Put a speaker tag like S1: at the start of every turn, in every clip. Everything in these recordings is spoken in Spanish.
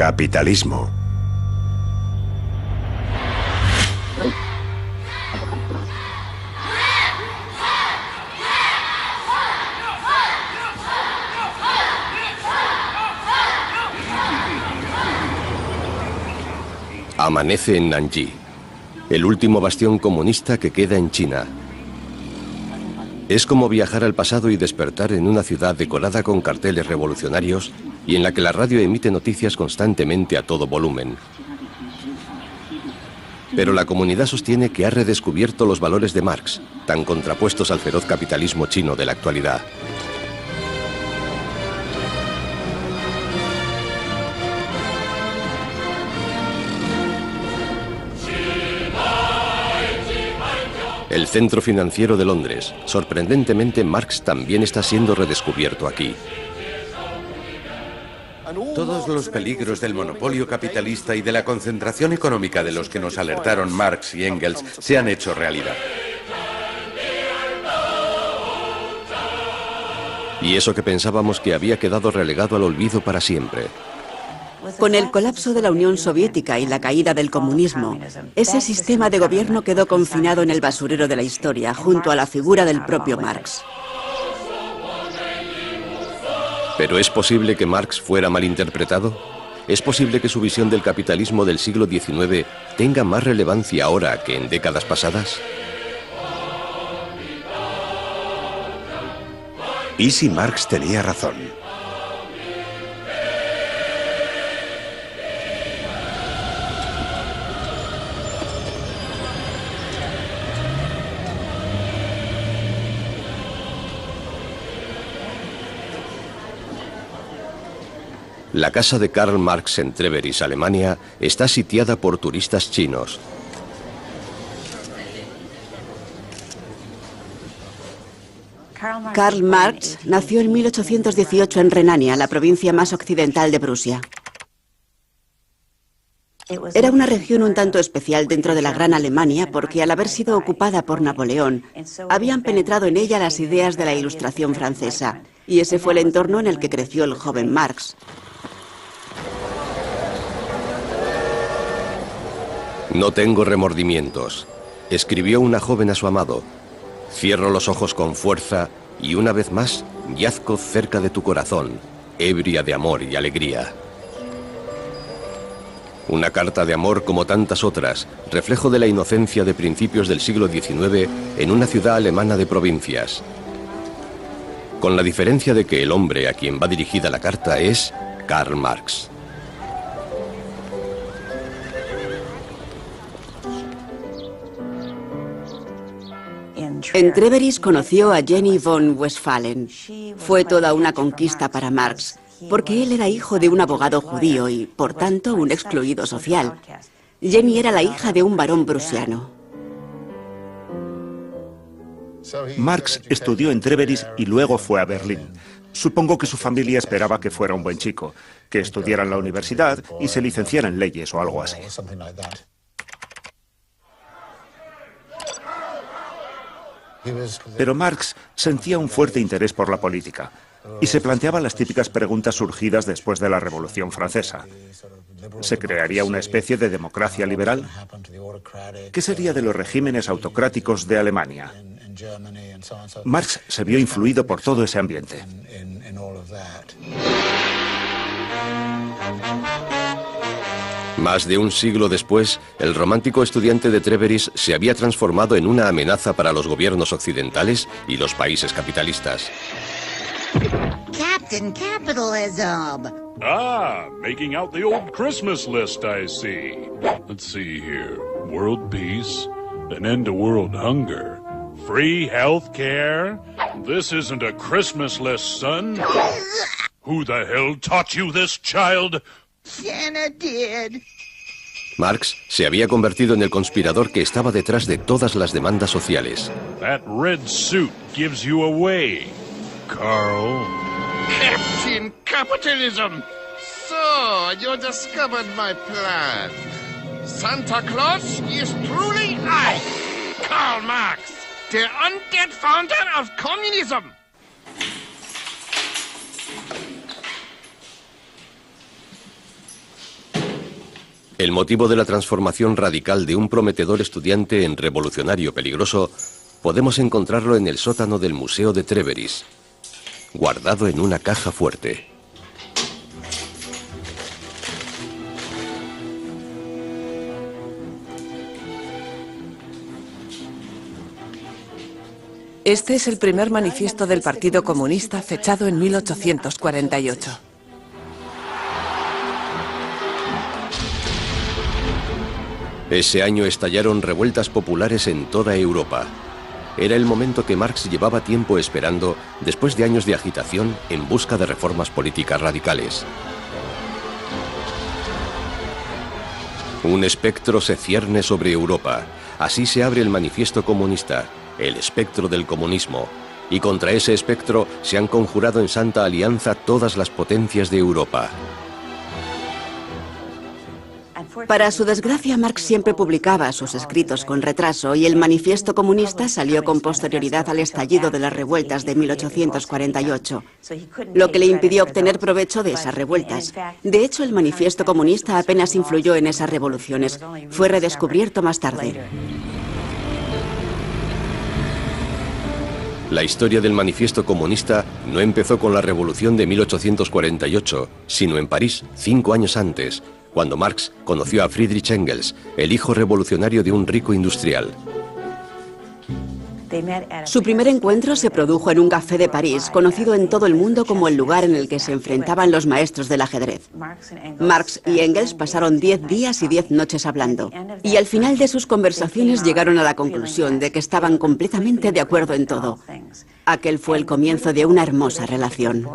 S1: Capitalismo. Amanece en Nanjing, el último bastión comunista que queda en China. Es como viajar al pasado y despertar en una ciudad decorada con carteles revolucionarios y en la que la radio emite noticias constantemente a todo volumen. Pero la comunidad sostiene que ha redescubierto los valores de Marx, tan contrapuestos al feroz capitalismo chino de la actualidad. El centro financiero de Londres. Sorprendentemente, Marx también está siendo redescubierto aquí.
S2: Todos los peligros del monopolio capitalista y de la concentración económica de los que nos alertaron Marx y Engels se han hecho realidad.
S1: Y eso que pensábamos que había quedado relegado al olvido para siempre.
S3: Con el colapso de la Unión Soviética y la caída del comunismo, ese sistema de gobierno quedó confinado en el basurero de la historia, junto a la figura del propio Marx.
S1: ¿Pero es posible que Marx fuera malinterpretado? ¿Es posible que su visión del capitalismo del siglo XIX tenga más relevancia ahora que en décadas pasadas?
S4: ¿Y si Marx tenía razón?
S1: La casa de Karl Marx en Treveris, Alemania, está sitiada por turistas chinos.
S3: Karl Marx nació en 1818 en Renania, la provincia más occidental de Prusia. Era una región un tanto especial dentro de la Gran Alemania porque, al haber sido ocupada por Napoleón, habían penetrado en ella las ideas de la Ilustración francesa, y ese fue el entorno en el que creció el joven Marx.
S1: No tengo remordimientos, escribió una joven a su amado. Cierro los ojos con fuerza y una vez más yazco cerca de tu corazón, ebria de amor y alegría. Una carta de amor como tantas otras, reflejo de la inocencia de principios del siglo XIX en una ciudad alemana de provincias. Con la diferencia de que el hombre a quien va dirigida la carta es Karl Marx.
S3: En Treveris conoció a Jenny von Westphalen. Fue toda una conquista para Marx, porque él era hijo de un abogado judío y, por tanto, un excluido social. Jenny era la hija de un barón prusiano.
S5: Marx estudió en Treveris y luego fue a Berlín. Supongo que su familia esperaba que fuera un buen chico, que estudiara en la universidad y se licenciara en leyes o algo así. Pero Marx sentía un fuerte interés por la política y se planteaba las típicas preguntas surgidas después de la Revolución Francesa. ¿Se crearía una especie de democracia liberal? ¿Qué sería de los regímenes autocráticos de Alemania? Marx se vio influido por todo ese ambiente.
S1: Más de un siglo después, el romántico estudiante de Treveris se había transformado en una amenaza para los gobiernos occidentales y los países capitalistas.
S6: Captain Capitalism.
S7: Ah, making out the old Christmas list, I see. Let's see here. World peace, an end to world hunger, free health care. This isn't a Christmas list, son. Who the hell taught you this, child?
S6: Santa did.
S1: Marx se había convertido en el conspirador que estaba detrás de todas las demandas sociales.
S7: That red suit gives you away, Carl.
S8: Captain Capitalism! So, you discovered my plan. Santa Claus is truly I, Karl Marx, the undead founder of communism.
S1: El motivo de la transformación radical de un prometedor estudiante en revolucionario peligroso podemos encontrarlo en el sótano del Museo de Trèveris, guardado en una caja fuerte.
S9: Este es el primer manifiesto del Partido Comunista fechado en 1848.
S1: Ese año estallaron revueltas populares en toda Europa. Era el momento que Marx llevaba tiempo esperando después de años de agitación en busca de reformas políticas radicales. Un espectro se cierne sobre Europa. Así se abre el manifiesto comunista, el espectro del comunismo. Y contra ese espectro se han conjurado en santa alianza todas las potencias de Europa.
S3: Para su desgracia, Marx siempre publicaba sus escritos con retraso y el manifiesto comunista salió con posterioridad al estallido de las revueltas de 1848, lo que le impidió obtener provecho de esas revueltas. De hecho, el manifiesto comunista apenas influyó en esas revoluciones. Fue redescubierto más tarde.
S1: La historia del manifiesto comunista no empezó con la revolución de 1848, sino en París, 5 años antes, cuando Marx conoció a Friedrich Engels, el hijo revolucionario de un rico industrial.
S3: Su primer encuentro se produjo en un café de París, conocido en todo el mundo como el lugar en el que se enfrentaban los maestros del ajedrez. Marx y Engels pasaron 10 días y 10 noches hablando, y al final de sus conversaciones llegaron a la conclusión de que estaban completamente de acuerdo en todo. Aquel fue el comienzo de una hermosa relación.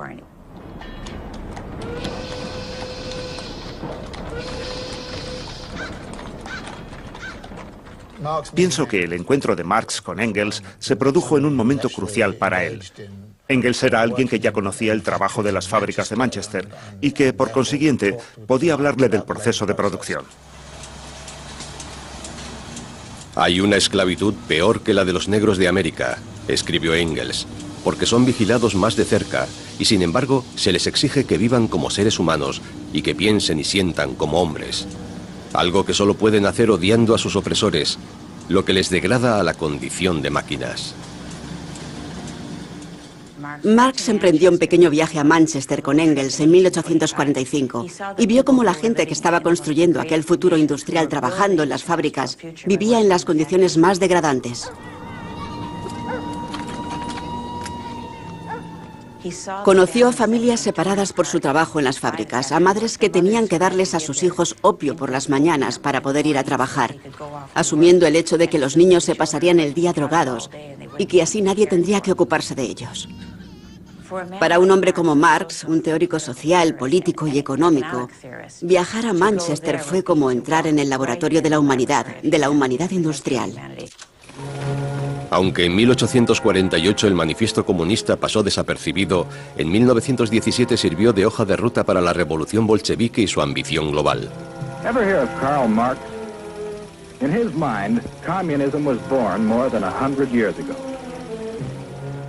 S5: Pienso que el encuentro de Marx con Engels se produjo en un momento crucial para él. Engels era alguien que ya conocía el trabajo de las fábricas de Manchester y que, por consiguiente, podía hablarle del proceso de producción.
S1: Hay una esclavitud peor que la de los negros de América, escribió Engels, porque son vigilados más de cerca y, sin embargo, se les exige que vivan como seres humanos y que piensen y sientan como hombres. Algo que solo pueden hacer odiando a sus opresores, lo que les degrada a la condición de máquinas.
S3: Marx emprendió un pequeño viaje a Manchester con Engels en 1845 y vio cómo la gente que estaba construyendo aquel futuro industrial trabajando en las fábricas vivía en las condiciones más degradantes. Conoció a familias separadas por su trabajo en las fábricas, a madres que tenían que darles a sus hijos opio por las mañanas para poder ir a trabajar, asumiendo el hecho de que los niños se pasarían el día drogados y que así nadie tendría que ocuparse de ellos. Para un hombre como Marx, un teórico social, político y económico, viajar a Manchester fue como entrar en el laboratorio de la humanidad industrial.
S1: Aunque en 1848 el manifiesto comunista pasó desapercibido, en 1917 sirvió de hoja de ruta para la revolución bolchevique y su ambición global.
S10: Ever hear of Karl Marx? In his mind, communism was born more than 100 years ago.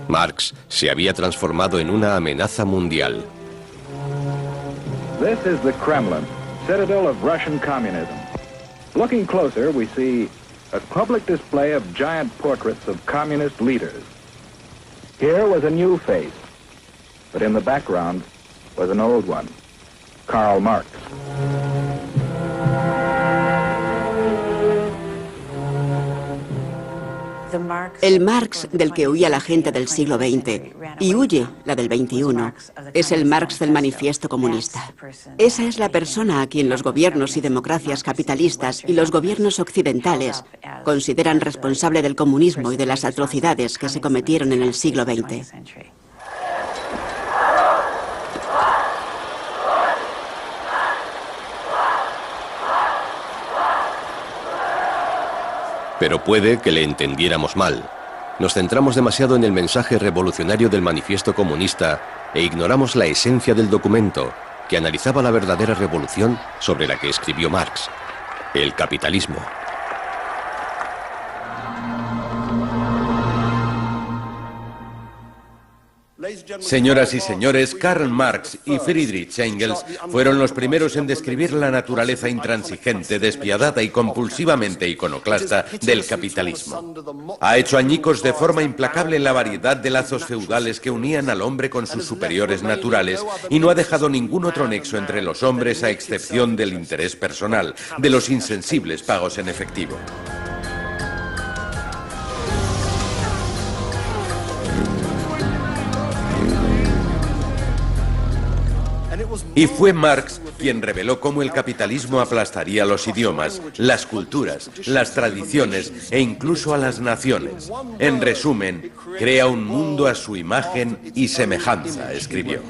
S1: Marx se había transformado en una amenaza mundial.
S10: This is the Kremlin, citadel of Russian communism. Looking closer, we see a public display of giant portraits of communist leaders. Here was a new face, but in the background was an old one, Karl Marx.
S3: El Marx del que huía la gente del siglo XX y huye la del XXI es el Marx del manifiesto comunista. Esa es la persona a quien los gobiernos y democracias capitalistas y los gobiernos occidentales consideran responsable del comunismo y de las atrocidades que se cometieron en el siglo XX.
S1: Pero puede que le entendiéramos mal. Nos centramos demasiado en el mensaje revolucionario del manifiesto comunista e ignoramos la esencia del documento, que analizaba la verdadera revolución sobre la que escribió Marx, el capitalismo.
S2: Señoras y señores, Karl Marx y Friedrich Engels fueron los primeros en describir la naturaleza intransigente, despiadada y compulsivamente iconoclasta del capitalismo. Ha hecho añicos de forma implacable la variedad de lazos feudales que unían al hombre con sus superiores naturales y no ha dejado ningún otro nexo entre los hombres a excepción del interés personal, de los insensibles pagos en efectivo. Y fue Marx quien reveló cómo el capitalismo aplastaría los idiomas, las culturas, las tradiciones e incluso a las naciones. En resumen, crea un mundo a su imagen y semejanza, escribió.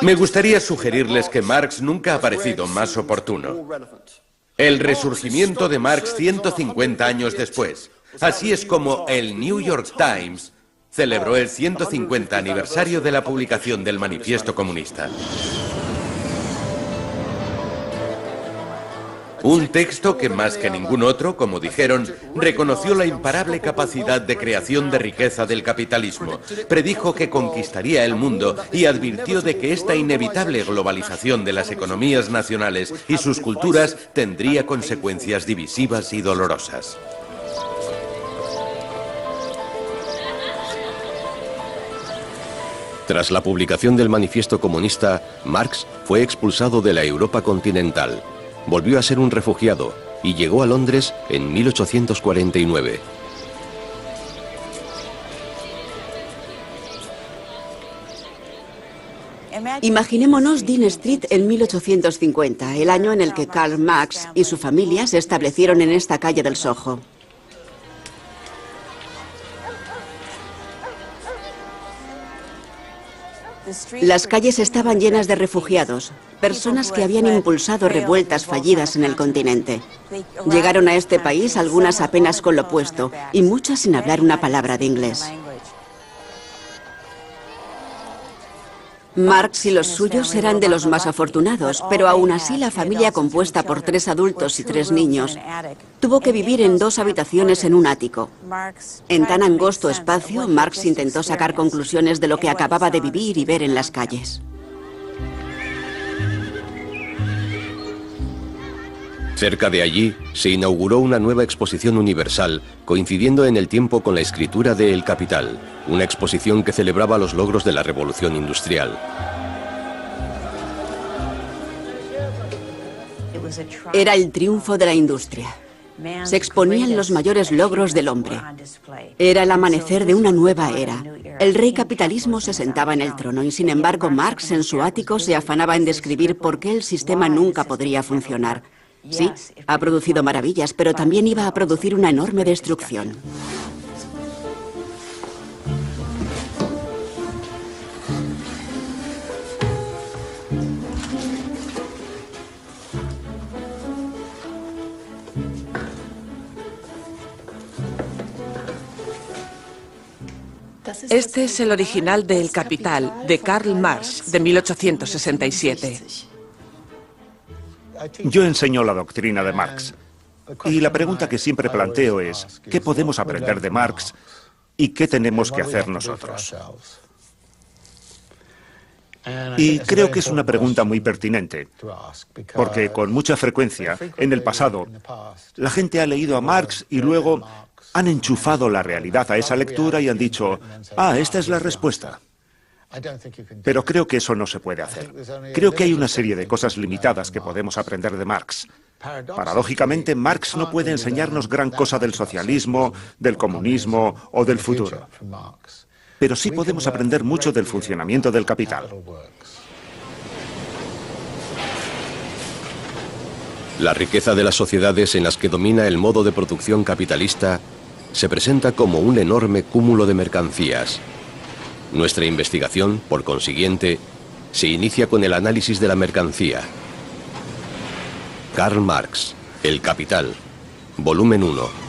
S2: Me gustaría sugerirles que Marx nunca ha parecido más oportuno. El resurgimiento de Marx 150 años después. Así es como el New York Times celebró el 150 aniversario de la publicación del Manifiesto Comunista. Un texto que más que ningún otro, como dijeron, reconoció la imparable capacidad de creación de riqueza del capitalismo, predijo que conquistaría el mundo y advirtió de que esta inevitable globalización de las economías nacionales y sus culturas tendría consecuencias divisivas y dolorosas.
S1: Tras la publicación del Manifiesto Comunista, Marx fue expulsado de la Europa continental. Volvió a ser un refugiado y llegó a Londres en 1849.
S3: Imaginémonos Dean Street en 1850, el año en el que Karl Marx y su familia se establecieron en esta calle del Soho. Las calles estaban llenas de refugiados, personas que habían impulsado revueltas fallidas en el continente. Llegaron a este país algunas apenas con lo puesto y muchas sin hablar una palabra de inglés. Marx y los suyos eran de los más afortunados, pero aún así la familia, compuesta por 3 adultos y 3 niños, tuvo que vivir en 2 habitaciones en un ático. En tan angosto espacio, Marx intentó sacar conclusiones de lo que acababa de vivir y ver en las calles.
S1: Cerca de allí se inauguró una nueva exposición universal, coincidiendo en el tiempo con la escritura de El Capital, una exposición que celebraba los logros de la Revolución Industrial.
S3: Era el triunfo de la industria. Se exponían los mayores logros del hombre. Era el amanecer de una nueva era. El rey capitalismo se sentaba en el trono y, sin embargo, Marx en su ático se afanaba en describir por qué el sistema nunca podría funcionar. Sí, ha producido maravillas, pero también iba a producir una enorme destrucción.
S9: Este es el original de El Capital, de Karl Marx, de 1867.
S5: Yo enseño la doctrina de Marx. Y la pregunta que siempre planteo es, ¿qué podemos aprender de Marx y qué tenemos que hacer nosotros? Y creo que es una pregunta muy pertinente, porque con mucha frecuencia, en el pasado, la gente ha leído a Marx y luego han enchufado la realidad a esa lectura y han dicho, ah, esta es la respuesta. Pero creo que eso no se puede hacer. Creo que hay una serie de cosas limitadas que podemos aprender de Marx. Paradójicamente, Marx no puede enseñarnos gran cosa del socialismo, del comunismo o del futuro. Pero sí podemos aprender mucho del funcionamiento del capital.
S1: La riqueza de las sociedades en las que domina el modo de producción capitalista se presenta como un enorme cúmulo de mercancías. Nuestra investigación, por consiguiente, se inicia con el análisis de la mercancía. Karl Marx, El Capital, volumen 1.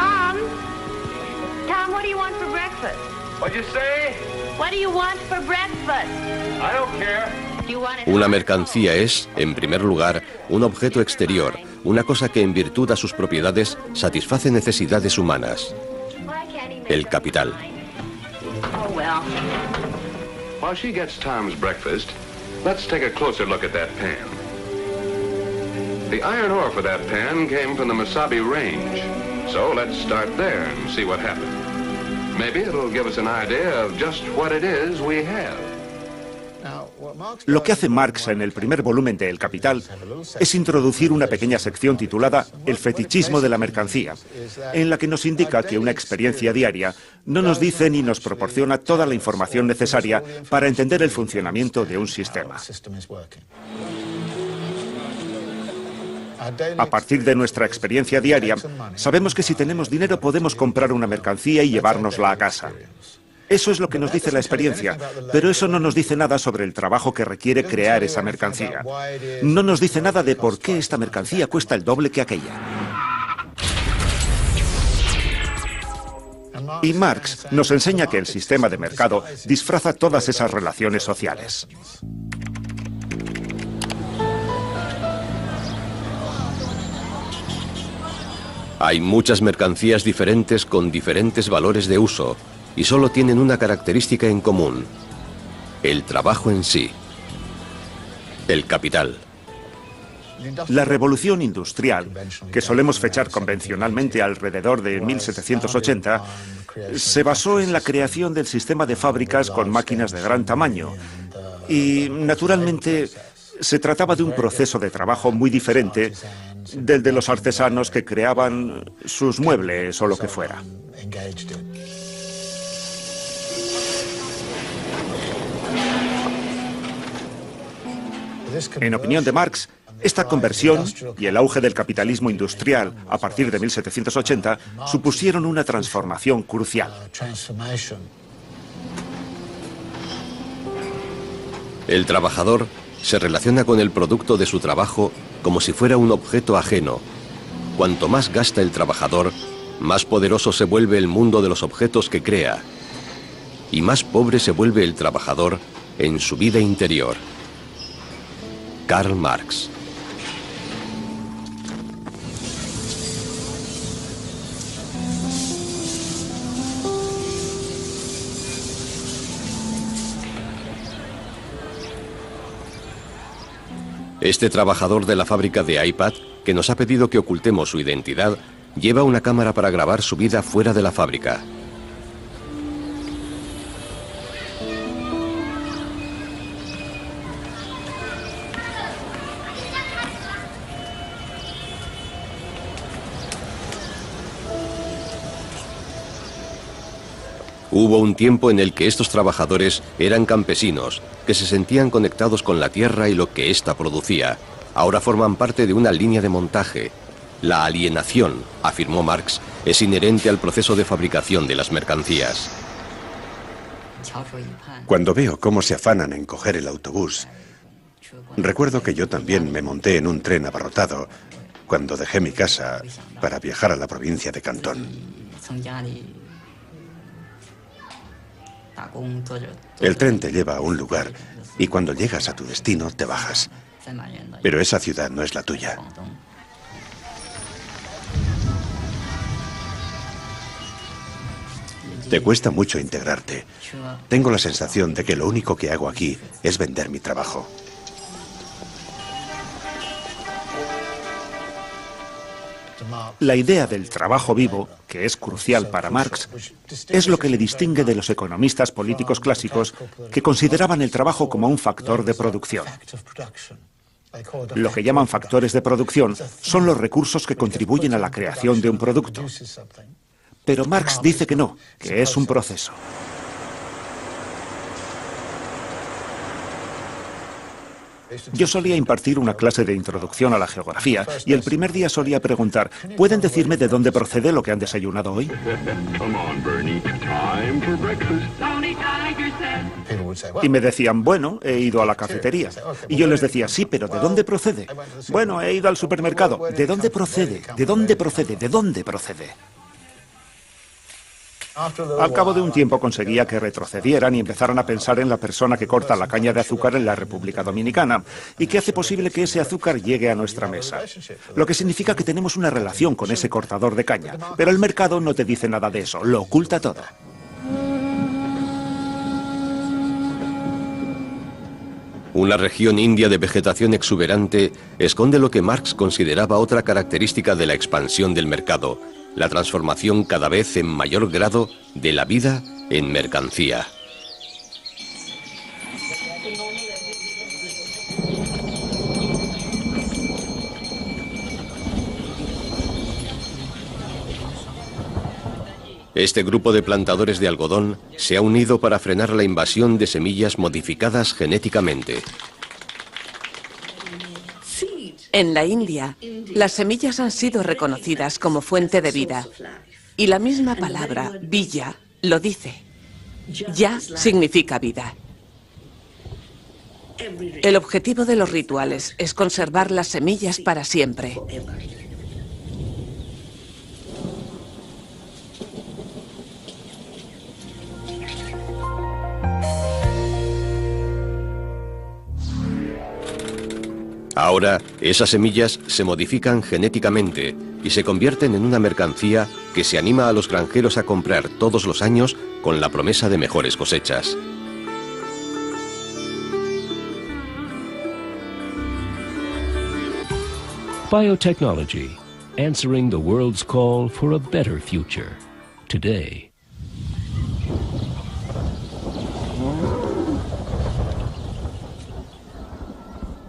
S11: Tom? Tom, what do you want for breakfast?
S12: What'd you say?
S11: What do you want for breakfast?
S12: I don't care.
S11: Do you want it
S1: Una mercancía es, en primer lugar, un objeto exterior, una cosa que en virtud a sus propiedades satisface necesidades humanas. El capital.
S11: Oh, well.
S12: While she gets Tom's breakfast, let's take a closer look at that pan. The iron ore for that pan came from the Mesabi Range. So let's start there and see what happened. Maybe it'll give us an idea of just what it is we have.
S5: Lo que hace Marx en el primer volumen de El Capital es introducir una pequeña sección titulada El fetichismo de la mercancía, en la que nos indica que una experiencia diaria no nos dice ni nos proporciona toda la información necesaria para entender el funcionamiento de un sistema. A partir de nuestra experiencia diaria, sabemos que si tenemos dinero podemos comprar una mercancía y llevárnosla a casa. Eso es lo que nos dice la experiencia, pero eso no nos dice nada sobre el trabajo que requiere crear esa mercancía. No nos dice nada de por qué esta mercancía cuesta el doble que aquella. Y Marx nos enseña que el sistema de mercado disfraza todas esas relaciones sociales.
S1: Hay muchas mercancías diferentes con diferentes valores de uso y solo tienen una característica en común: el trabajo en sí, el capital.
S5: La revolución industrial, que solemos fechar convencionalmente alrededor de 1780, se basó en la creación del sistema de fábricas con máquinas de gran tamaño. Y, naturalmente, se trataba de un proceso de trabajo muy diferente del de los artesanos que creaban sus muebles o lo que fuera. En opinión de Marx, esta conversión y el auge del capitalismo industrial a partir de 1780 supusieron una transformación crucial.
S1: El trabajador se relaciona con el producto de su trabajo como si fuera un objeto ajeno. Cuanto más gasta el trabajador, más poderoso se vuelve el mundo de los objetos que crea, y más pobre se vuelve el trabajador en su vida interior. Karl Marx. Este trabajador de la fábrica de iPad, que nos ha pedido que ocultemos su identidad, lleva una cámara para grabar su vida fuera de la fábrica. Hubo un tiempo en el que estos trabajadores eran campesinos, que se sentían conectados con la tierra y lo que ésta producía. Ahora forman parte de una línea de montaje. La alienación, afirmó Marx, es inherente al proceso de fabricación de las mercancías.
S4: Cuando veo cómo se afanan en coger el autobús, recuerdo que yo también me monté en un tren abarrotado cuando dejé mi casa para viajar a la provincia de Cantón. El tren te lleva a un lugar y cuando llegas a tu destino te bajas. Pero esa ciudad no es la tuya. Te cuesta mucho integrarte. Tengo la sensación de que lo único que hago aquí es vender mi trabajo.
S5: La idea del trabajo vivo, que es crucial para Marx, es lo que le distingue de los economistas políticos clásicos que consideraban el trabajo como un factor de producción. Lo que llaman factores de producción son los recursos que contribuyen a la creación de un producto. Pero Marx dice que no, que es un proceso. Yo solía impartir una clase de introducción a la geografía y el primer día solía preguntar, ¿pueden decirme de dónde procede lo que han desayunado hoy? Y me decían, bueno, he ido a la cafetería. Y yo les decía, sí, pero ¿de dónde procede? Bueno, he ido al supermercado. ¿De dónde procede? ¿De dónde procede? ¿De dónde procede? Al cabo de un tiempo conseguía que retrocedieran y empezaran a pensar en la persona que corta la caña de azúcar en la República Dominicana y que hace posible que ese azúcar llegue a nuestra mesa. Lo que significa que tenemos una relación con ese cortador de caña, pero el mercado no te dice nada de eso, lo oculta todo.
S1: Una región india de vegetación exuberante esconde lo que Marx consideraba otra característica de la expansión del mercado, la transformación cada vez en mayor grado de la vida en mercancía. Este grupo de plantadores de algodón se ha unido para frenar la invasión de semillas modificadas genéticamente.
S9: En la India, las semillas han sido reconocidas como fuente de vida. Y la misma palabra, villa, lo dice. Ya significa vida. El objetivo de los rituales es conservar las semillas para siempre.
S1: Ahora, esas semillas se modifican genéticamente y se convierten en una mercancía que se anima a los granjeros a comprar todos los años con la promesa de mejores cosechas.
S13: Biotechnology, answering the world's call for a better future, today.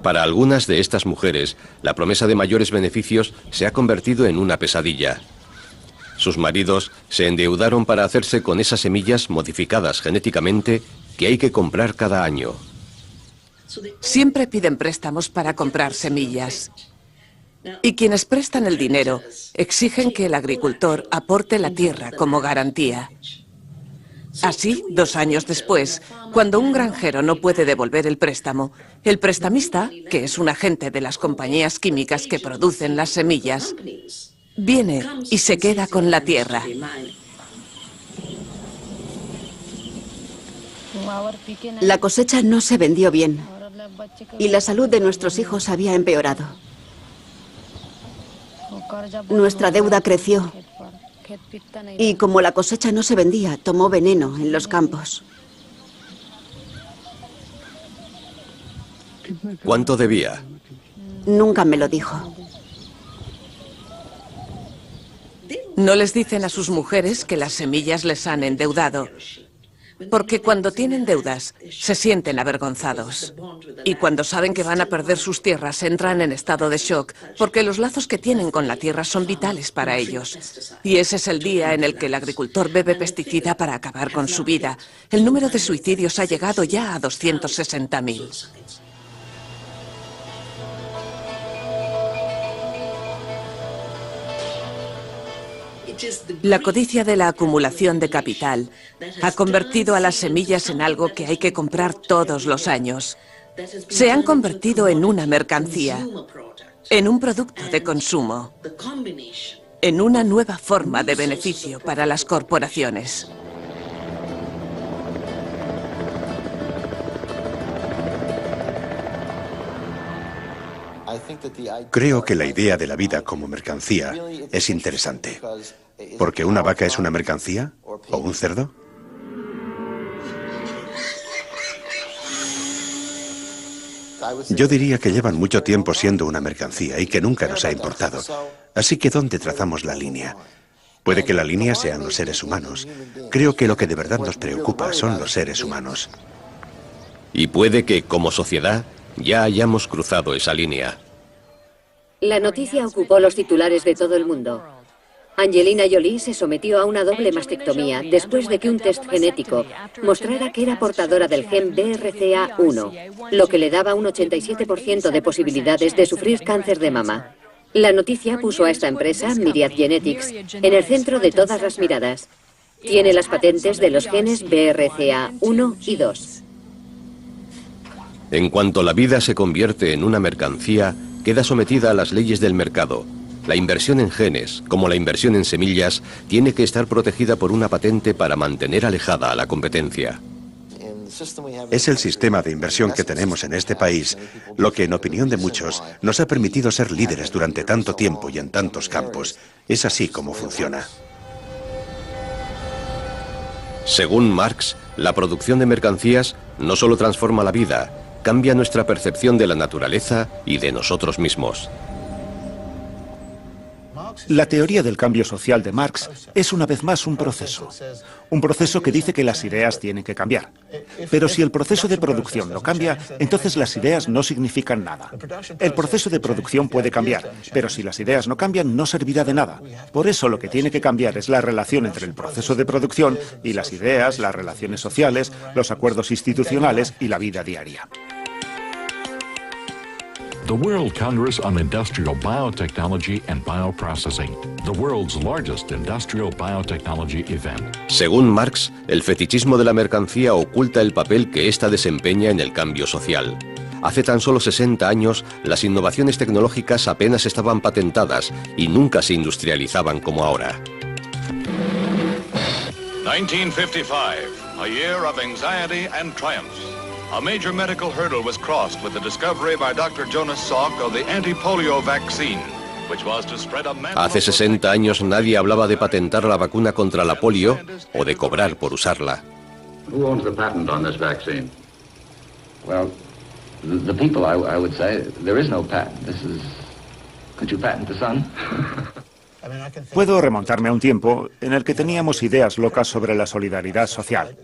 S1: Para algunas de estas mujeres, la promesa de mayores beneficios se ha convertido en una pesadilla. Sus maridos se endeudaron para hacerse con esas semillas modificadas genéticamente que hay que comprar cada año.
S9: Siempre piden préstamos para comprar semillas. Y quienes prestan el dinero exigen que el agricultor aporte la tierra como garantía. Así, 2 años después, cuando un granjero no puede devolver el préstamo, el prestamista, que es un agente de las compañías químicas que producen las semillas, viene y se queda con la tierra.
S3: La cosecha no se vendió bien y la salud de nuestros hijos había empeorado. Nuestra deuda creció. Y como la cosecha no se vendía, tomó veneno en los campos.
S1: ¿Cuánto debía?
S3: Nunca me lo dijo.
S9: No les dicen a sus mujeres que las semillas les han endeudado, porque cuando tienen deudas se sienten avergonzados. Y cuando saben que van a perder sus tierras entran en estado de shock, porque los lazos que tienen con la tierra son vitales para ellos. Y ese es el día en el que el agricultor bebe pesticida para acabar con su vida. El número de suicidios ha llegado ya a 260.000. La codicia de la acumulación de capital ha convertido a las semillas en algo que hay que comprar todos los años. Se han convertido en una mercancía, en un producto de consumo, en una nueva forma de beneficio para las corporaciones.
S4: Creo que la idea de la vida como mercancía es interesante. ¿Porque una vaca es una mercancía? ¿O un cerdo? Yo diría que llevan mucho tiempo siendo una mercancía y que nunca nos ha importado. Así que ¿dónde trazamos la línea? Puede que la línea sean los seres humanos. Creo que lo que de verdad nos preocupa son los seres humanos.
S1: Y puede que, como sociedad, ya hayamos cruzado esa línea.
S14: La noticia ocupó los titulares de todo el mundo. Angelina Jolie se sometió a una doble mastectomía después de que un test genético mostrara que era portadora del gen BRCA1, lo que le daba un 87% de posibilidades de sufrir cáncer de mama. La noticia puso a esta empresa, Myriad Genetics, en el centro de todas las miradas. Tiene las patentes de los genes BRCA1 y 2.
S1: En cuanto la vida se convierte en una mercancía, queda sometida a las leyes del mercado. La inversión en genes, como la inversión en semillas, tiene que estar protegida por una patente para mantener alejada a la competencia.
S4: Es el sistema de inversión que tenemos en este país lo que, en opinión de muchos, nos ha permitido ser líderes durante tanto tiempo y en tantos campos. Es así como funciona.
S1: Según Marx, la producción de mercancías no solo transforma la vida, cambia nuestra percepción de la naturaleza y de nosotros mismos.
S5: La teoría del cambio social de Marx es una vez más un proceso que dice que las ideas tienen que cambiar. Pero si el proceso de producción no cambia, entonces las ideas no significan nada. El proceso de producción puede cambiar, pero si las ideas no cambian, no servirá de nada. Por eso lo que tiene que cambiar es la relación entre el proceso de producción y las ideas, las relaciones sociales, los acuerdos institucionales y la vida diaria.
S15: The World Congress on Industrial Biotechnology and Bioprocessing, the world's largest industrial biotechnology event.
S1: Según Marx, el fetichismo de la mercancía oculta el papel que ésta desempeña en el cambio social. Hace tan solo 60 años, las innovaciones tecnológicas apenas estaban patentadas y nunca se industrializaban como ahora.
S16: 1955, a year of anxiety and triumphs. A major medical hurdle was crossed with the discovery by Dr. Jonas Salk of the anti-polio vaccine, which was to spread a
S1: Hace 60 años nadie hablaba de patentar la vacuna contra la polio o de cobrar por usarla.
S12: Who owns the patent on this vaccine? Well, the people, I would say. There is no patent. This is... Could you patent the sun?
S5: Puedo remontarme a un tiempo en el que teníamos ideas locas sobre la solidaridad social.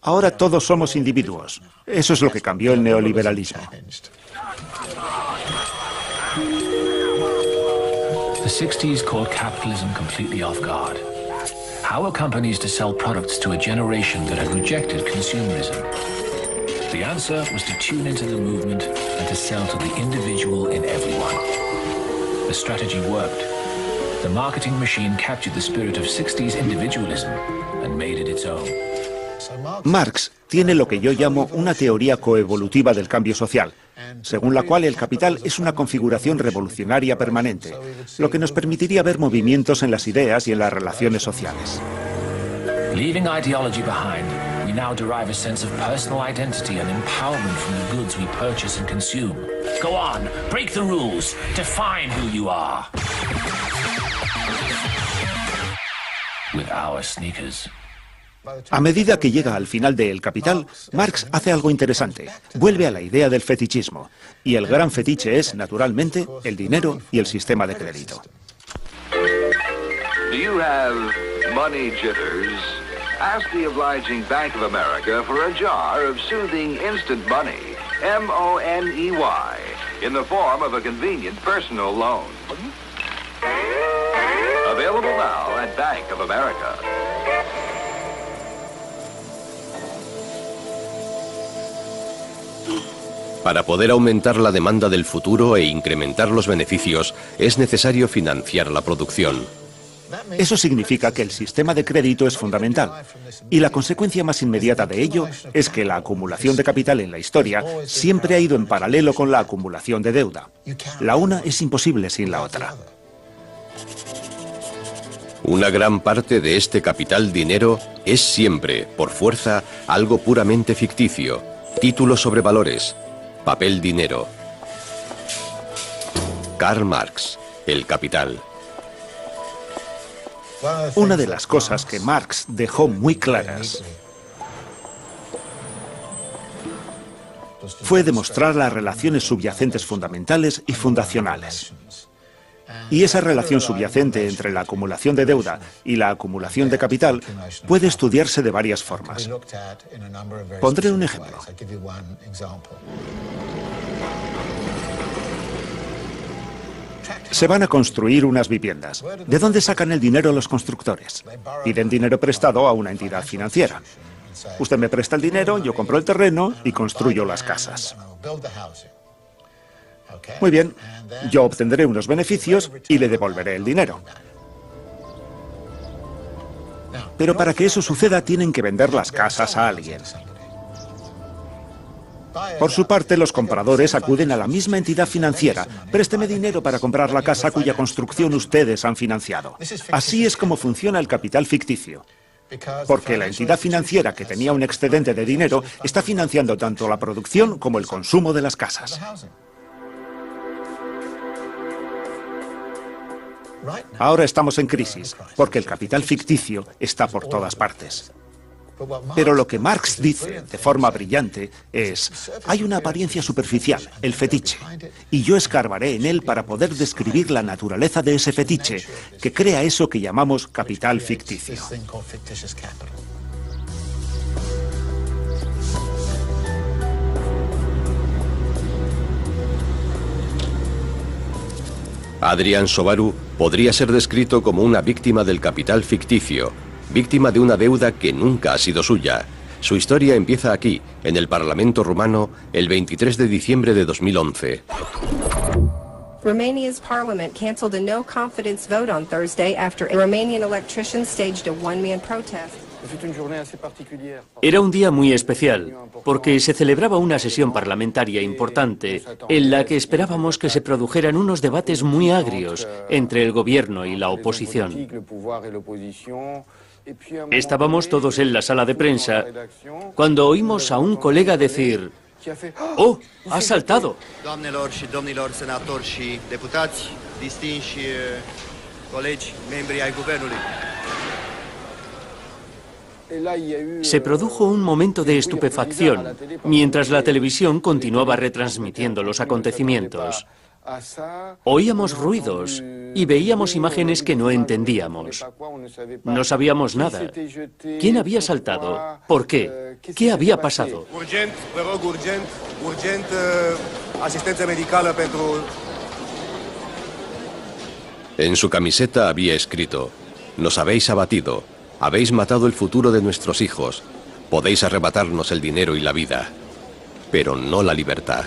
S5: Ahora todos somos individuos. Eso es lo que cambió el neoliberalismo.
S17: The 60s caught capitalism completely off guard. How were companies to sell products to a generation that had rejected consumerism? The answer was to tune into the movement and to sell to the individual in everyone. The strategy worked. The marketing machine captured the spirit of 60s individualism and made it its own.
S5: Marx tiene lo que yo llamo una teoría coevolutiva del cambio social, según la cual el capital es una configuración revolucionaria permanente, lo que nos permitiría ver movimientos en las ideas y en las relaciones sociales.
S17: Leaving ideology behind, we now derive a sense of personal identity and empowerment from the goods we purchase and consume. Go on, break the rules, define who you are. With our sneakers.
S5: A medida que llega al final de El Capital, Marx hace algo interesante. Vuelve a la idea del fetichismo. Y el gran fetiche es, naturalmente, el dinero y el sistema de crédito.
S18: Do you have money jitters? Ask the obliging Bank of America for a jar of soothing instant money, M-O-N-E-Y, in the form of a convenient personal loan. Available now at Bank of America.
S1: Para poder aumentar la demanda del futuro e incrementar los beneficios, es necesario financiar la producción.
S5: Eso significa que el sistema de crédito es fundamental. Y la consecuencia más inmediata de ello es que la acumulación de capital en la historia siempre ha ido en paralelo con la acumulación de deuda. La una es imposible sin la otra.
S1: Una gran parte de este capital dinero es siempre, por fuerza, algo puramente ficticio. Títulos sobre valores. Papel dinero. Karl Marx, El Capital.
S5: Una de las cosas que Marx dejó muy claras fue demostrar las relaciones subyacentes fundamentales y fundacionales. Y esa relación subyacente entre la acumulación de deuda y la acumulación de capital puede estudiarse de varias formas. Pondré un ejemplo. Se van a construir unas viviendas. ¿De dónde sacan el dinero los constructores? Piden dinero prestado a una entidad financiera. Usted me presta el dinero, yo compro el terreno y construyo las casas. Muy bien, yo obtendré unos beneficios y le devolveré el dinero. Pero para que eso suceda tienen que vender las casas a alguien. Por su parte, los compradores acuden a la misma entidad financiera. Présteme dinero para comprar la casa cuya construcción ustedes han financiado. Así es como funciona el capital ficticio. Porque la entidad financiera que tenía un excedente de dinero está financiando tanto la producción como el consumo de las casas. Ahora estamos en crisis, porque el capital ficticio está por todas partes. Pero lo que Marx dice, de forma brillante, es: hay una apariencia superficial, el fetiche, y yo escarbaré en él para poder describir la naturaleza de ese fetiche, que crea eso que llamamos capital ficticio.
S1: Adrian Sobaru podría ser descrito como una víctima del capital ficticio, víctima de una deuda que nunca ha sido suya. Su historia empieza aquí, en el Parlamento rumano, el 23 de diciembre de 2011.
S19: Romania's parliament canceled a no-confidence vote on Thursday after Romanian electricians staged a one-man protest.
S20: Era un día muy especial, porque se celebraba una sesión parlamentaria importante en la que esperábamos que se produjeran unos debates muy agrios entre el gobierno y la oposición. Estábamos todos en la sala de prensa cuando oímos a un colega decir: ¡Oh, ha saltado!
S21: Doamnelor și domnilor senatori și deputați, distinși colegi, membri ai guvernului.
S20: Se produjo un momento de estupefacción mientras la televisión continuaba retransmitiendo los acontecimientos. Oíamos ruidos y veíamos imágenes que no entendíamos. No sabíamos nada. ¿Quién había saltado? ¿Por qué? ¿Qué había pasado?
S21: Urgent, vă rog, urgent, asistență medicală pentru...
S1: En su camiseta había escrito: nos habéis abatido, habéis matado el futuro de nuestros hijos, podéis arrebatarnos el dinero y la vida, pero no la libertad.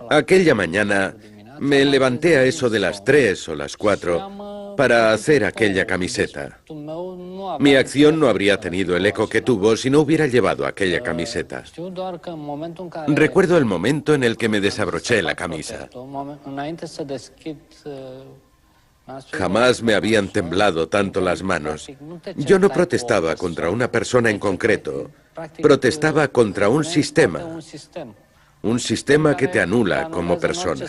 S2: Aquella mañana me levanté a eso de las 3 o las 4 para hacer aquella camiseta. Mi acción no habría tenido el eco que tuvo si no hubiera llevado aquella camiseta. Recuerdo el momento en el que me desabroché la camisa. Jamás me habían temblado tanto las manos. Yo no protestaba contra una persona en concreto, protestaba contra un sistema. Un sistema que te anula como persona.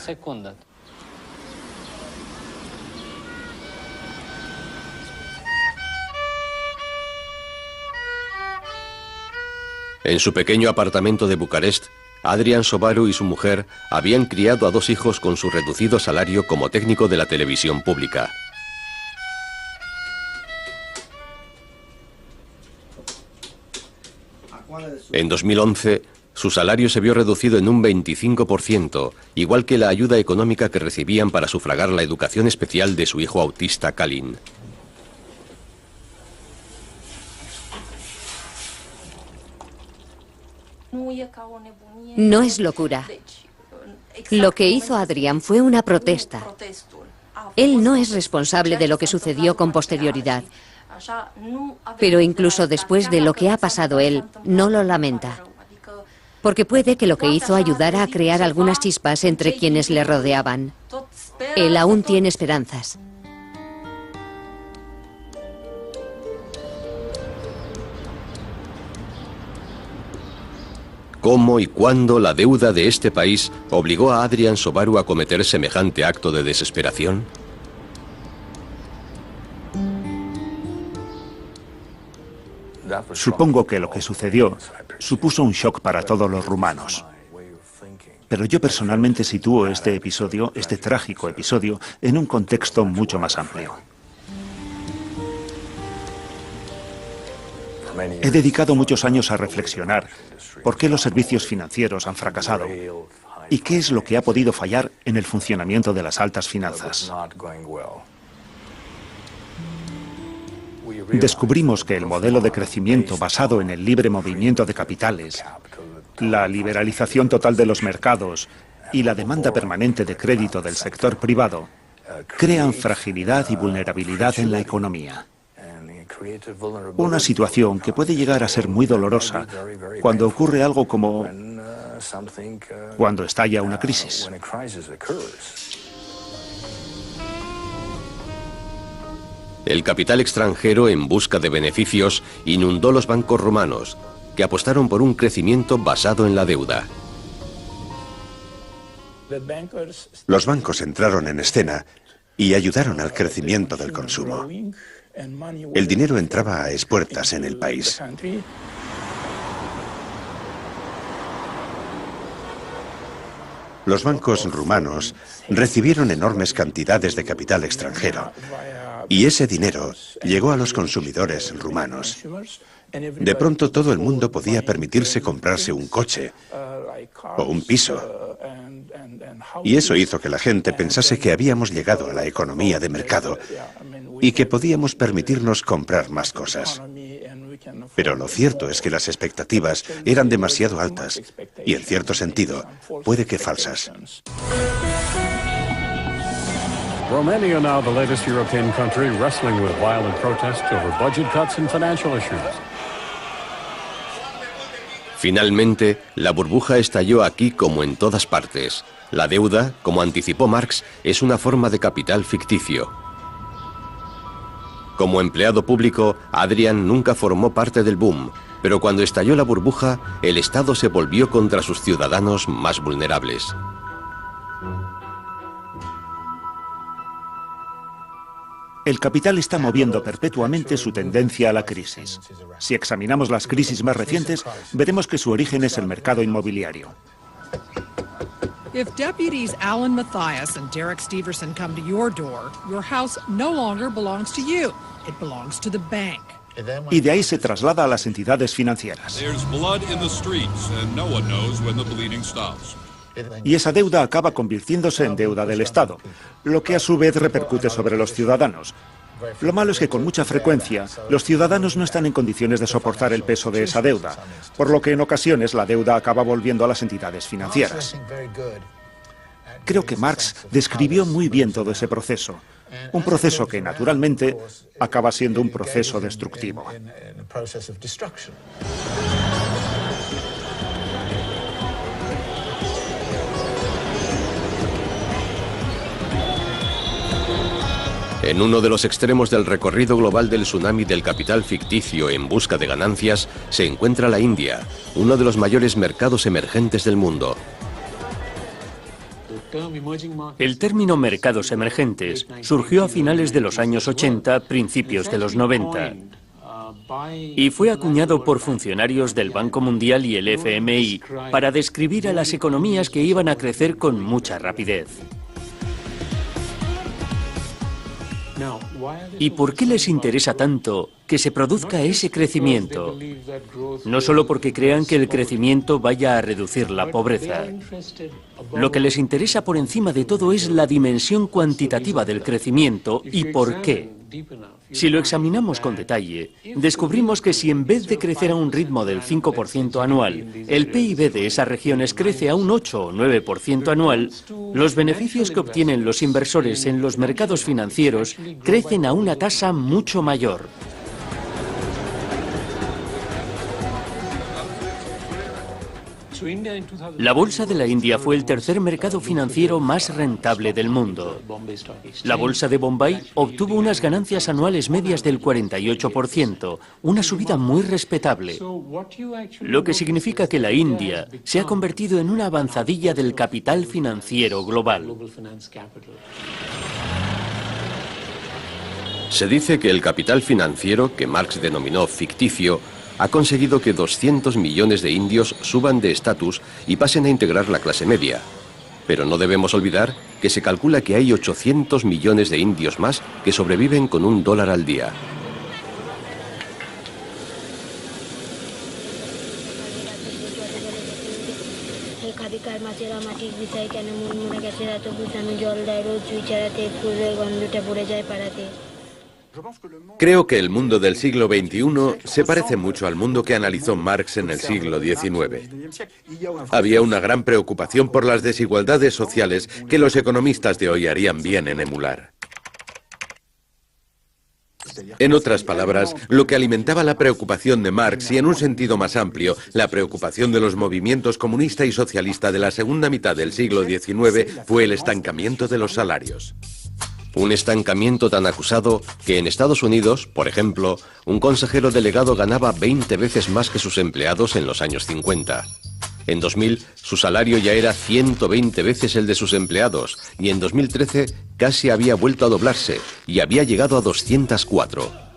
S1: En su pequeño apartamento de Bucarest, Adrian Sobaru y su mujer habían criado a 2 hijos con su reducido salario como técnico de la televisión pública. En 2011, su salario se vio reducido en un 25%, igual que la ayuda económica que recibían para sufragar la educación especial de su hijo autista Kalin.
S14: No es locura. Lo que hizo Adrian fue una protesta. Él no es responsable de lo que sucedió con posterioridad. Pero incluso después de lo que ha pasado él, no lo lamenta. Porque puede que lo que hizo ayudara a crear algunas chispas entre quienes le rodeaban. Él aún tiene esperanzas.
S1: ¿Cómo y cuándo la deuda de este país obligó a Adrian Sobaru a cometer semejante acto de desesperación?
S5: Supongo que lo que sucedió supuso un shock para todos los rumanos. Pero yo personalmente sitúo este episodio, este trágico episodio, en un contexto mucho más amplio. He dedicado muchos años a reflexionar por qué los servicios financieros han fracasado y qué es lo que ha podido fallar en el funcionamiento de las altas finanzas. Descubrimos que el modelo de crecimiento basado en el libre movimiento de capitales, la liberalización total de los mercados y la demanda permanente de crédito del sector privado crean fragilidad y vulnerabilidad en la economía. Una situación que puede llegar a ser muy dolorosa cuando ocurre algo como cuando estalla una crisis.
S1: El capital extranjero, en busca de beneficios, inundó los bancos rumanos, que apostaron por un crecimiento basado en la deuda.
S4: Los bancos entraron en escena y ayudaron al crecimiento del consumo. El dinero entraba a espuertas en el país. Los bancos rumanos recibieron enormes cantidades de capital extranjero y ese dinero llegó a los consumidores rumanos. De pronto todo el mundo podía permitirse comprarse un coche o un piso. Y eso hizo que la gente pensase que habíamos llegado a la economía de mercado y que podíamos permitirnos comprar más cosas. Pero lo cierto es que las expectativas eran demasiado altas y, en cierto sentido, puede que falsas.
S7: Romania, now the latest European country wrestling with violent protests over budget cuts and financial issues.
S1: Finalmente, la burbuja estalló aquí como en todas partes. La deuda, como anticipó Marx, es una forma de capital ficticio. Como empleado público, Adrian nunca formó parte del boom, pero cuando estalló la burbuja, el Estado se volvió contra sus ciudadanos más vulnerables.
S5: El capital está moviendo perpetuamente su tendencia a la crisis. Si examinamos las crisis más recientes, veremos que su origen es el mercado inmobiliario.
S6: If deputies Alan Mathias and Derek Steverson come to your door, your house no longer belongs to you. It belongs to the bank.
S5: Y de ahí se traslada a las entidades financieras.
S7: There's blood in the streets and no one knows when the bleeding stops.
S5: Y esa deuda acaba convirtiéndose en deuda del Estado, lo que a su vez repercute sobre los ciudadanos. Lo malo es que con mucha frecuencia los ciudadanos no están en condiciones de soportar el peso de esa deuda, por lo que en ocasiones la deuda acaba volviendo a las entidades financieras. Creo que Marx describió muy bien todo ese proceso, un proceso que naturalmente acaba siendo un proceso destructivo.
S1: En uno de los extremos del recorrido global del tsunami del capital ficticio en busca de ganancias, se encuentra la India, uno de los mayores mercados emergentes del mundo.
S20: El término mercados emergentes surgió a finales de los años 80, principios de los 90, y fue acuñado por funcionarios del Banco Mundial y el FMI para describir a las economías que iban a crecer con mucha rapidez. ¿Y por qué les interesa tanto que se produzca ese crecimiento? No solo porque crean que el crecimiento vaya a reducir la pobreza. Lo que les interesa por encima de todo es la dimensión cuantitativa del crecimiento y por qué. Si lo examinamos con detalle, descubrimos que si en vez de crecer a un ritmo del 5% anual, el PIB de esas regiones crece a un 8 o 9% anual, los beneficios que obtienen los inversores en los mercados financieros crecen a una tasa mucho mayor. La Bolsa de la India fue el tercer mercado financiero más rentable del mundo. La Bolsa de Bombay obtuvo unas ganancias anuales medias del 48%, una subida muy respetable, lo que significa que la India se ha convertido en una avanzadilla del capital financiero global.
S1: Se dice que el capital financiero, que Marx denominó ficticio, ha conseguido que 200 millones de indios suban de estatus y pasen a integrar la clase media. Pero no debemos olvidar que se calcula que hay 800 millones de indios más que sobreviven con $1 al día.
S2: Creo que el mundo del siglo XXI se parece mucho al mundo que analizó Marx en el siglo XIX. Había una gran preocupación por las desigualdades sociales que los economistas de hoy harían bien en emular. En otras palabras, lo que alimentaba la preocupación de Marx y, en un sentido más amplio, la preocupación de los movimientos comunista y socialista de la segunda mitad del siglo XIX fue el estancamiento de los salarios.
S1: Un estancamiento tan acusado que en Estados Unidos, por ejemplo, un consejero delegado ganaba 20 veces más que sus empleados en los años 50. En 2000, su salario ya era 120 veces el de sus empleados y en 2013 casi había vuelto a doblarse y había llegado a 204.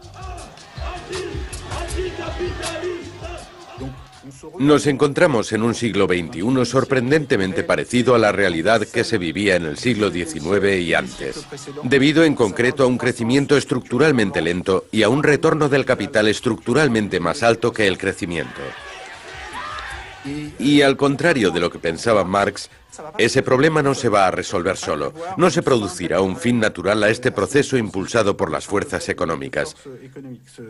S2: Nos encontramos en un siglo XXI sorprendentemente parecido a la realidad que se vivía en el siglo XIX y antes, debido en concreto a un crecimiento estructuralmente lento y a un retorno del capital estructuralmente más alto que el crecimiento. Y al contrario de lo que pensaba Marx, ese problema no se va a resolver solo. No se producirá un fin natural a este proceso impulsado por las fuerzas económicas.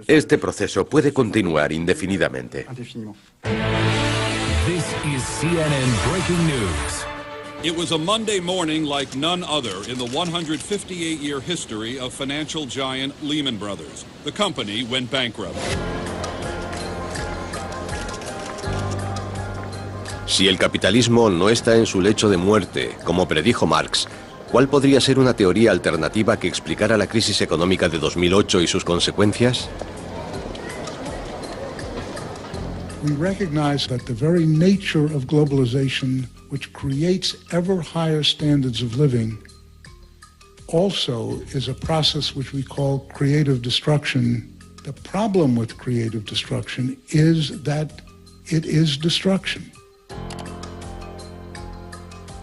S2: Este proceso puede continuar indefinidamente.
S8: This is CNN Breaking News. It was a Monday morning like none other in the 158-year history of financial giant Lehman Brothers. The company went bankrupt.
S1: Si el capitalismo no está en su lecho de muerte, como predijo Marx, ¿cuál podría ser una teoría alternativa que explicara la crisis económica de 2008 y sus consecuencias?
S22: We recognize that the very nature of globalization, which creates ever higher standards of living, also is a process which we call creative destruction. The problem with creative destruction is that it is destruction.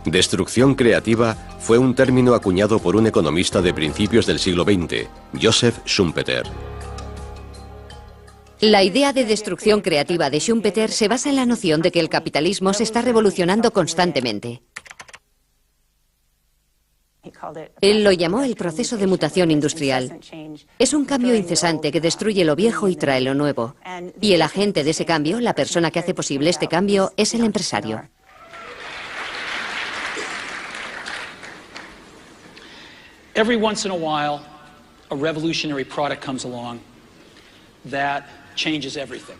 S1: Destrucción creativa fue un término acuñado por un economista de principios del siglo XX, Joseph Schumpeter.
S14: La idea de destrucción creativa de Schumpeter se basa en la noción de que el capitalismo se está revolucionando constantemente. Él lo llamó el proceso de mutación industrial. Es un cambio incesante que destruye lo viejo y trae lo nuevo. Y el agente de ese cambio, la persona que hace posible este cambio, es el empresario.
S23: Every once in a while, a revolutionary product comes along that changes everything.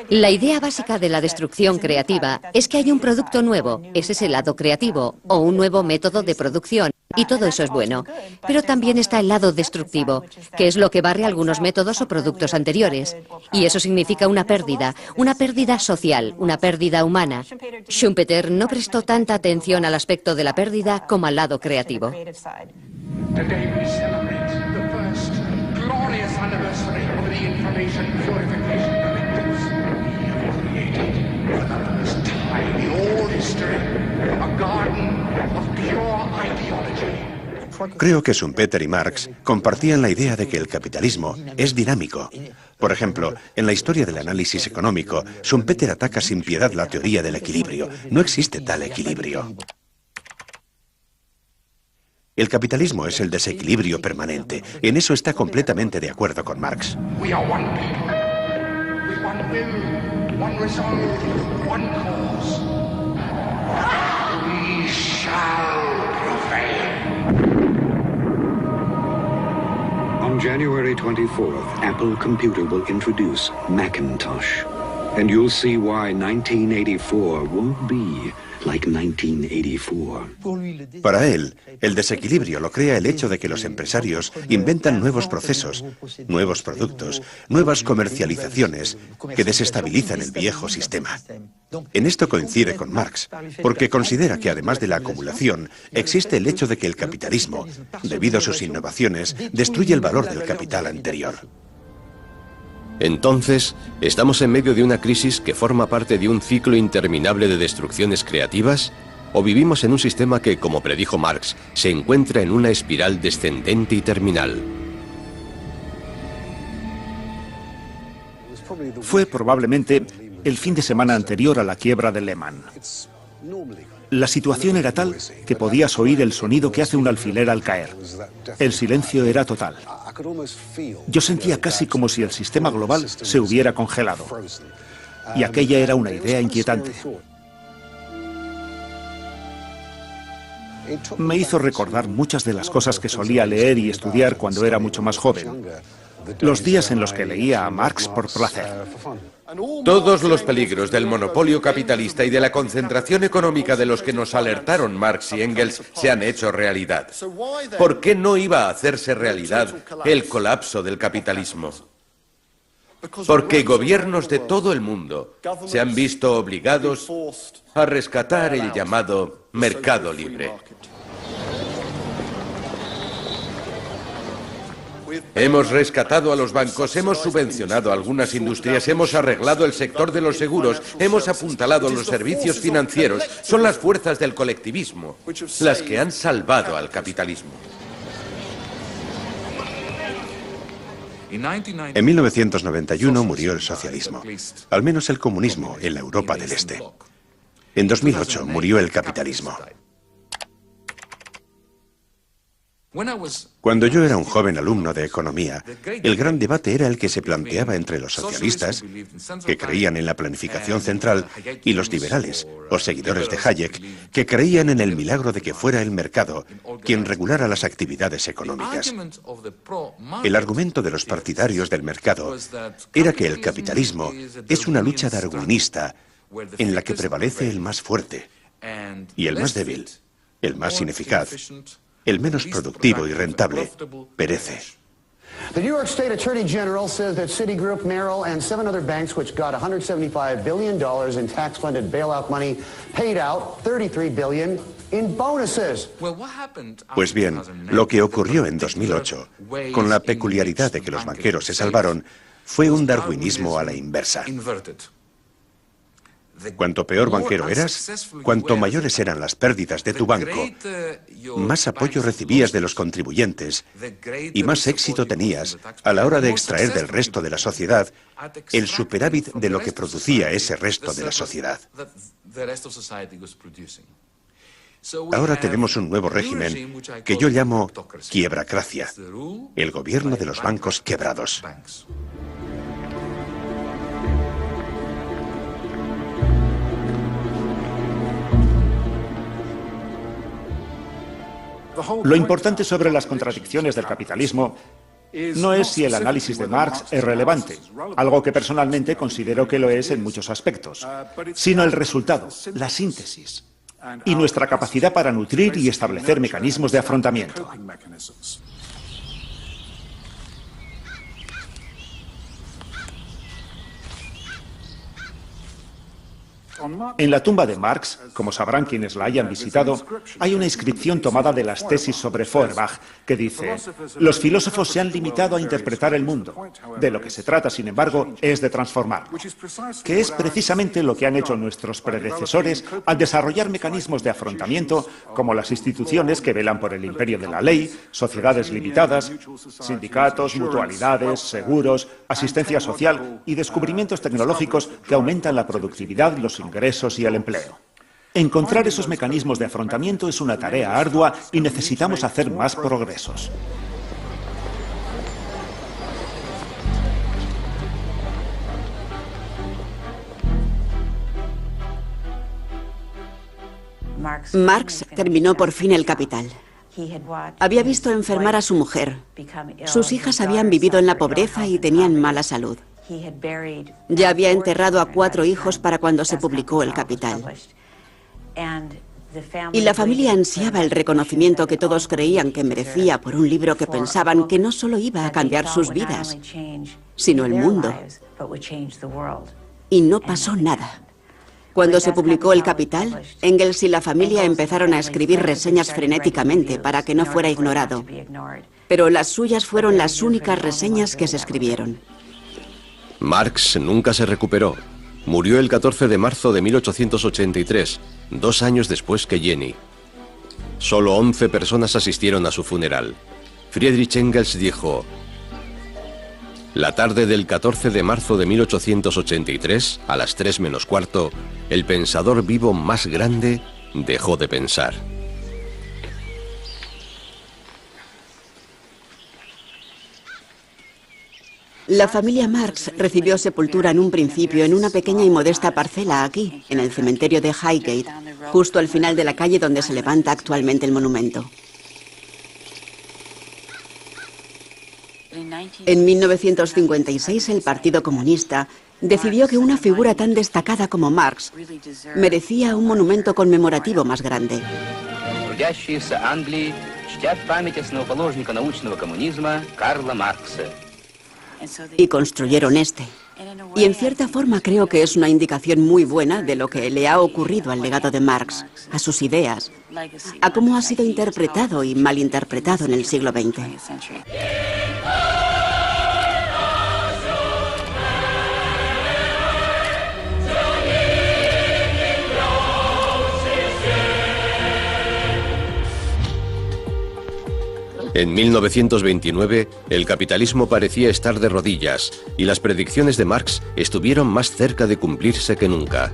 S14: La idea básica de la destrucción creativa es que hay un producto nuevo, ese es el lado creativo, o un nuevo método de producción, y todo eso es bueno. Pero también está el lado destructivo, que es lo que barre algunos métodos o productos anteriores. Y eso significa una pérdida social, una pérdida humana. Schumpeter no prestó tanta atención al aspecto de la pérdida como al lado creativo.
S24: Today we celebrate the first glorious anniversary of the information purification directives. We created for the first time in all history a garden of pure ideology.
S4: Creo que Schumpeter y Marx compartían la idea de que el capitalismo es dinámico. Por ejemplo, en la historia del análisis económico, Schumpeter ataca sin piedad la teoría del equilibrio. No existe tal equilibrio. El capitalismo es el desequilibrio permanente. En eso está completamente de acuerdo con Marx.
S24: We are one people, with one will, one resolve, one cause. We shall prevail.
S25: On January 24th, Apple Computer will introduce Macintosh. And you'll see why 1984 won't be like 1984.
S4: Para él, el desequilibrio lo crea el hecho de que los empresarios inventan nuevos procesos, nuevos productos, nuevas comercializaciones que desestabilizan el viejo sistema. En esto coincide con Marx, porque considera que además de la acumulación, existe el hecho de que el capitalismo, debido a sus innovaciones, destruye el valor del capital anterior.
S1: Entonces, ¿estamos en medio de una crisis que forma parte de un ciclo interminable de destrucciones creativas? ¿O vivimos en un sistema que, como predijo Marx, se encuentra en una espiral descendente y terminal?
S5: Fue probablemente el fin de semana anterior a la quiebra de Lehman. La situación era tal que podías oír el sonido que hace un alfiler al caer. El silencio era total. Yo sentía casi como si el sistema global se hubiera congelado. Y aquella era una idea inquietante. Me hizo recordar muchas de las cosas que solía leer y estudiar cuando era mucho más joven. Los días en los que leía a Marx por placer.
S2: Todos los peligros del monopolio capitalista y de la concentración económica de los que nos alertaron Marx y Engels se han hecho realidad. ¿Por qué no iba a hacerse realidad el colapso del capitalismo? Porque gobiernos de todo el mundo se han visto obligados a rescatar el llamado mercado libre. Hemos rescatado a los bancos, hemos subvencionado algunas industrias, hemos arreglado el sector de los seguros, hemos apuntalado los servicios financieros. Son las fuerzas del colectivismo las que han salvado al capitalismo.
S4: En 1991 murió el socialismo, al menos el comunismo en la Europa del Este. En 2008 murió el capitalismo. Cuando yo era un joven alumno de economía, el gran debate era el que se planteaba entre los socialistas, que creían en la planificación central, y los liberales, o seguidores de Hayek, que creían en el milagro de que fuera el mercado quien regulara las actividades económicas. El argumento de los partidarios del mercado era que el capitalismo es una lucha darwinista en la que prevalece el más fuerte y el más débil, el más ineficaz, el menos productivo y rentable, perece.
S3: The New York State Attorney General says that Citigroup, Merrill, and 7 other banks which got $175 billion in tax-funded bailout money paid out $33 billion in bonuses.
S4: Pues bien, lo que ocurrió en 2008, con la peculiaridad de que los banqueros se salvaron, fue un darwinismo a la inversa. Cuanto peor banquero eras, cuanto mayores eran las pérdidas de tu banco, más apoyo recibías de los contribuyentes y más éxito tenías a la hora de extraer del resto de la sociedad el superávit de lo que producía ese resto de la sociedad. Ahora tenemos un nuevo régimen que yo llamo quiebracracia, el gobierno de los bancos quebrados.
S5: Lo importante sobre las contradicciones del capitalismo no es si el análisis de Marx es relevante, algo que personalmente considero que lo es en muchos aspectos, sino el resultado, la síntesis, y nuestra capacidad para nutrir y establecer mecanismos de afrontamiento. En la tumba de Marx, como sabrán quienes la hayan visitado, hay una inscripción tomada de las tesis sobre Feuerbach que dice: los filósofos se han limitado a interpretar el mundo. De lo que se trata, sin embargo, es de transformarlo. Que es precisamente lo que han hecho nuestros predecesores al desarrollar mecanismos de afrontamiento como las instituciones que velan por el imperio de la ley, sociedades limitadas, sindicatos, mutualidades, seguros, asistencia social y descubrimientos tecnológicos que aumentan la productividad, los ingresos y el empleo. Encontrar esos mecanismos de afrontamiento es una tarea ardua y necesitamos hacer más progresos.
S9: Marx terminó por fin El Capital. Había visto enfermar a su mujer. Sus hijas habían vivido en la pobreza y tenían mala salud. Ya había enterrado a 4 hijos para cuando se publicó El Capital. Y la familia ansiaba el reconocimiento que todos creían que merecía por un libro que pensaban que no solo iba a cambiar sus vidas, sino el mundo. Y no pasó nada. Cuando se publicó El Capital, Engels y la familia empezaron a escribir reseñas frenéticamente para que no fuera ignorado. Pero las suyas fueron las únicas reseñas que se escribieron.
S1: Marx nunca se recuperó. Murió el 14 de marzo de 1883, 2 años después que Jenny. Solo 11 personas asistieron a su funeral. Friedrich Engels dijo: la tarde del 14 de marzo de 1883, a las 3 menos cuarto, el pensador vivo más grande dejó de pensar.
S9: La familia Marx recibió sepultura en un principio en una pequeña y modesta parcela aquí, en el cementerio de Highgate, justo al final de la calle donde se levanta actualmente el monumento. En 1956 el Partido Comunista decidió que una figura tan destacada como Marx merecía un monumento conmemorativo más grande. Y construyeron este. Y en cierta forma creo que es una indicación muy buena de lo que le ha ocurrido al legado de Marx, a sus ideas, a cómo ha sido interpretado y malinterpretado en el siglo XX.
S1: En 1929, el capitalismo parecía estar de rodillas y las predicciones de Marx estuvieron más cerca de cumplirse que nunca.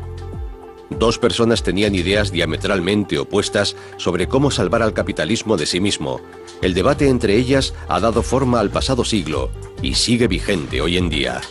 S1: Dos personas tenían ideas diametralmente opuestas sobre cómo salvar al capitalismo de sí mismo. El debate entre ellas ha dado forma al pasado siglo y sigue vigente hoy en día.